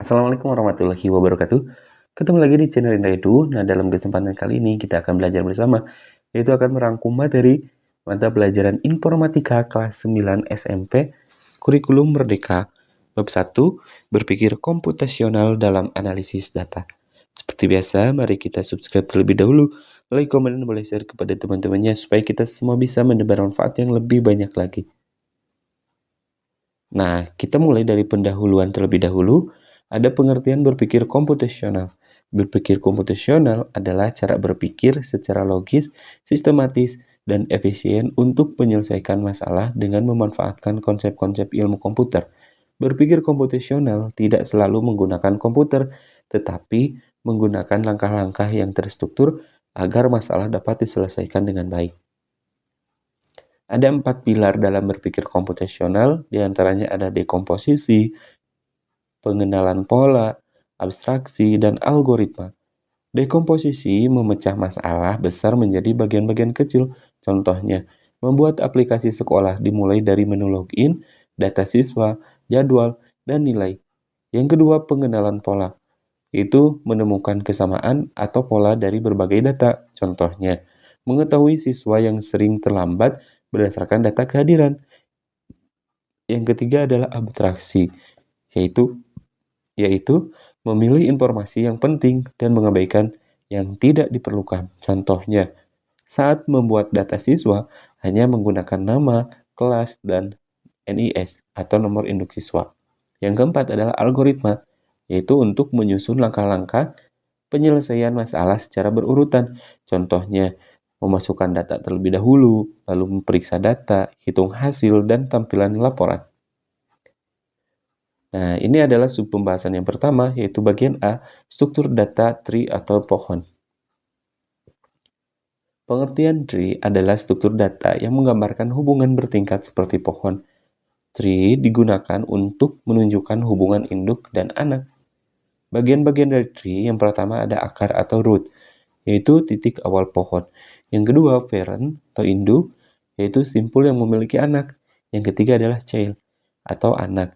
Assalamualaikum warahmatullahi wabarakatuh. Ketemu lagi di channel Indah Edu. Nah, dalam kesempatan kali ini kita akan belajar bersama, yaitu akan merangkum materi mata pelajaran Informatika kelas 9 SMP, Kurikulum Merdeka, bab 1, Berpikir Komputasional dalam Analisis Data. Seperti biasa, mari kita subscribe terlebih dahulu, like, komen, dan boleh share kepada teman-temannya supaya kita semua bisa mendapat manfaat yang lebih banyak lagi. Nah, kita mulai dari pendahuluan terlebih dahulu. Ada pengertian berpikir komputasional. Berpikir komputasional adalah cara berpikir secara logis, sistematis, dan efisien untuk menyelesaikan masalah dengan memanfaatkan konsep-konsep ilmu komputer. Berpikir komputasional tidak selalu menggunakan komputer, tetapi menggunakan langkah-langkah yang terstruktur agar masalah dapat diselesaikan dengan baik. Ada 4 pilar dalam berpikir komputasional, diantaranya ada dekomposisi, pengenalan pola, abstraksi, dan algoritma. Dekomposisi memecah masalah besar menjadi bagian-bagian kecil. Contohnya, membuat aplikasi sekolah dimulai dari menu login, data siswa, jadwal, dan nilai. Yang kedua, pengenalan pola. Itu menemukan kesamaan atau pola dari berbagai data. Contohnya, mengetahui siswa yang sering terlambat berdasarkan data kehadiran. Yang ketiga adalah abstraksi, yaitu memilih informasi yang penting dan mengabaikan yang tidak diperlukan. Contohnya, saat membuat data siswa hanya menggunakan nama, kelas, dan NIS atau nomor induk siswa. Yang keempat adalah algoritma, yaitu untuk menyusun langkah-langkah penyelesaian masalah secara berurutan. Contohnya, memasukkan data terlebih dahulu, lalu memeriksa data, hitung hasil, dan tampilan laporan. Nah, ini adalah subpembahasan yang pertama, yaitu bagian A, struktur data tree atau pohon. Pengertian tree adalah struktur data yang menggambarkan hubungan bertingkat seperti pohon. Tree digunakan untuk menunjukkan hubungan induk dan anak. Bagian-bagian dari tree yang pertama ada akar atau root, yaitu titik awal pohon. Yang kedua, parent atau induk, yaitu simpul yang memiliki anak. Yang ketiga adalah child atau anak,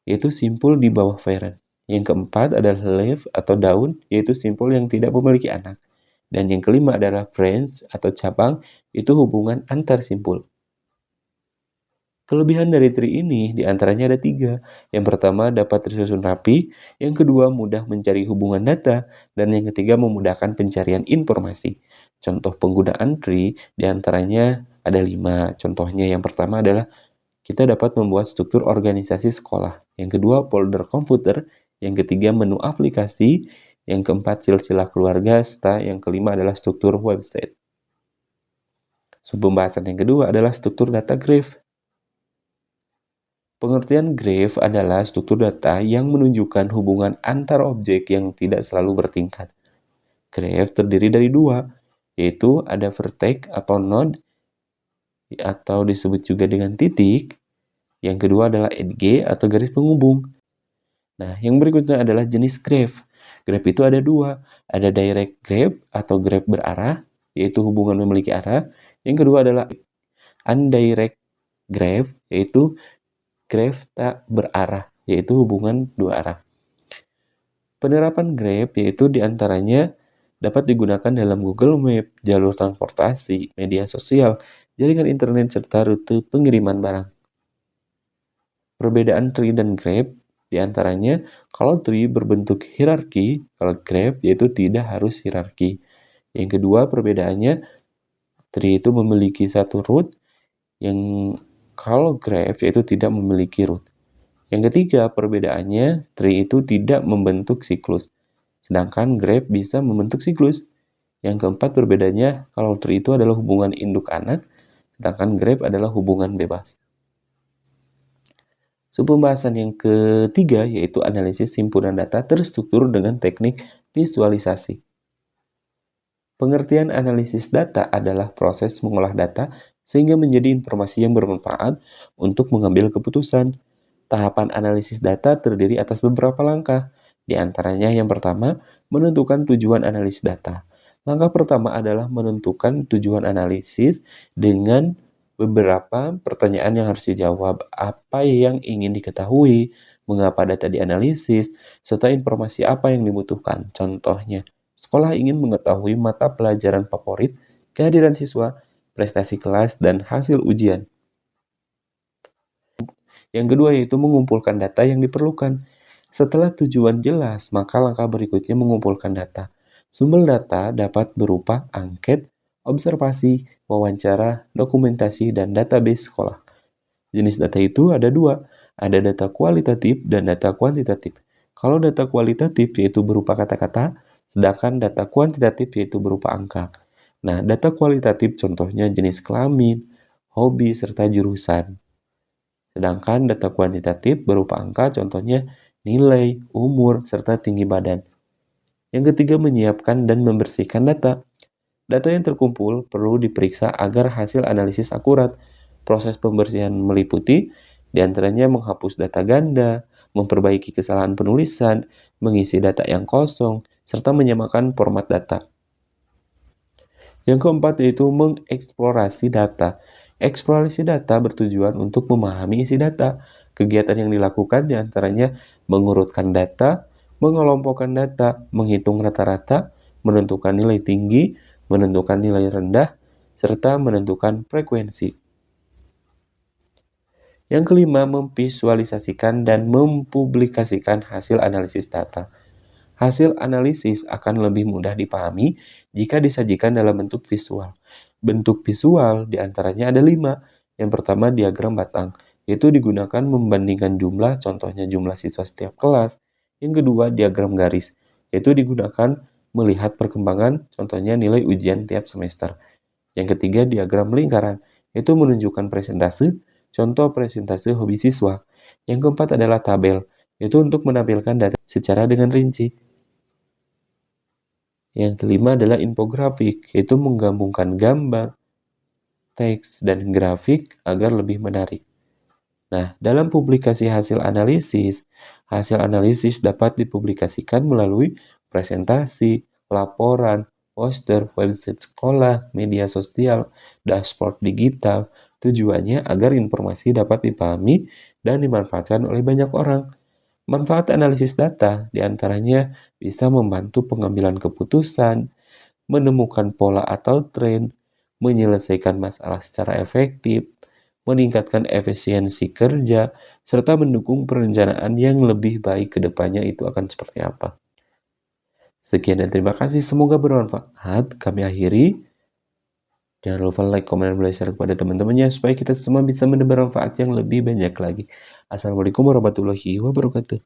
yaitu simpul di bawah parent. Yang keempat adalah leaf atau daun, yaitu simpul yang tidak memiliki anak. Dan yang kelima adalah branch atau cabang, itu hubungan antar simpul. Kelebihan dari tree ini diantaranya ada 3. Yang pertama dapat tersusun rapi, yang kedua mudah mencari hubungan data, dan yang ketiga memudahkan pencarian informasi. Contoh penggunaan tree diantaranya ada 5. Contohnya yang pertama adalah kita dapat membuat struktur organisasi sekolah. Yang kedua folder komputer, yang ketiga menu aplikasi, yang keempat silsilah keluarga, serta yang kelima adalah struktur website. Pembahasan yang kedua adalah struktur data graph. Pengertian graph adalah struktur data yang menunjukkan hubungan antar objek yang tidak selalu bertingkat. Graph terdiri dari 2, yaitu ada vertex atau node, atau disebut juga dengan titik. Yang kedua adalah edge atau garis penghubung. Nah, yang berikutnya adalah jenis graph. Graph itu ada 2, ada direct graph atau graph berarah, yaitu hubungan memiliki arah. Yang kedua adalah indirect graph, yaitu graph tak berarah, yaitu hubungan 2 arah. Penerapan graph yaitu diantaranya dapat digunakan dalam Google Map, jalur transportasi, media sosial, jaringan internet, serta rute pengiriman barang. Perbedaan tree dan graph diantaranya, kalau tree berbentuk hierarki, kalau graph yaitu tidak harus hierarki. Yang kedua perbedaannya, tree itu memiliki satu root, yang kalau graph yaitu tidak memiliki root. Yang ketiga, perbedaannya, tree itu tidak membentuk siklus, sedangkan graph bisa membentuk siklus. Yang keempat, perbedaannya, kalau tree itu adalah hubungan induk anak, sedangkan graph adalah hubungan bebas. Pembahasan yang ketiga yaitu analisis himpunan data terstruktur dengan teknik visualisasi. Pengertian analisis data adalah proses mengolah data sehingga menjadi informasi yang bermanfaat untuk mengambil keputusan. Tahapan analisis data terdiri atas beberapa langkah. Di antaranya yang pertama, menentukan tujuan analisis data. Langkah pertama adalah menentukan tujuan analisis dengan beberapa pertanyaan yang harus dijawab. Apa yang ingin diketahui? mengapa data dianalisis, serta informasi apa yang dibutuhkan. Contohnya, sekolah ingin mengetahui mata pelajaran favorit, kehadiran siswa, prestasi kelas, dan hasil ujian. Yang kedua yaitu mengumpulkan data yang diperlukan. Setelah tujuan jelas, maka langkah berikutnya mengumpulkan data. Sumber data dapat berupa angket, observasi, wawancara, dokumentasi, dan database sekolah. Jenis data itu ada dua, ada data kualitatif dan data kuantitatif. Kalau data kualitatif yaitu berupa kata-kata, sedangkan data kuantitatif yaitu berupa angka. Nah, data kualitatif contohnya jenis kelamin, hobi, serta jurusan. Sedangkan data kuantitatif berupa angka contohnya nilai, umur, serta tinggi badan. Yang ketiga, menyiapkan dan membersihkan data. Data yang terkumpul perlu diperiksa agar hasil analisis akurat. Proses pembersihan meliputi diantaranya menghapus data ganda, memperbaiki kesalahan penulisan, mengisi data yang kosong, serta menyamakan format data. Yang keempat yaitu mengeksplorasi data. Eksplorasi data bertujuan untuk memahami isi data. Kegiatan yang dilakukan diantaranya mengurutkan data, mengelompokkan data, menghitung rata-rata, menentukan nilai tinggi, menentukan nilai rendah, serta menentukan frekuensi. Yang kelima, memvisualisasikan dan mempublikasikan hasil analisis data. Hasil analisis akan lebih mudah dipahami jika disajikan dalam bentuk visual. Bentuk visual diantaranya ada 5. Yang pertama, diagram batang, yaitu digunakan membandingkan jumlah, contohnya jumlah siswa setiap kelas. Yang kedua, diagram garis, yaitu digunakan melihat perkembangan, contohnya nilai ujian tiap semester. Yang ketiga, diagram lingkaran, yaitu menunjukkan presentase, contoh presentase hobi siswa. Yang keempat adalah tabel, yaitu untuk menampilkan data secara dengan rinci. Yang kelima adalah infografik, yaitu menggabungkan gambar, teks, dan grafik agar lebih menarik. Nah, dalam publikasi hasil analisis dapat dipublikasikan melalui presentasi, laporan, poster, website sekolah, media sosial, dashboard digital. Tujuannya agar informasi dapat dipahami dan dimanfaatkan oleh banyak orang. Manfaat analisis data diantaranya bisa membantu pengambilan keputusan, menemukan pola atau tren, menyelesaikan masalah secara efektif, meningkatkan efisiensi kerja, serta mendukung perencanaan yang lebih baik ke depannya itu akan seperti apa. Sekian dan terima kasih, semoga bermanfaat. Kami akhiri. Jangan lupa like, komen, dan share kepada teman-temannya supaya kita semua bisa mendapat manfaat yang lebih banyak lagi. Assalamualaikum warahmatullahi wabarakatuh.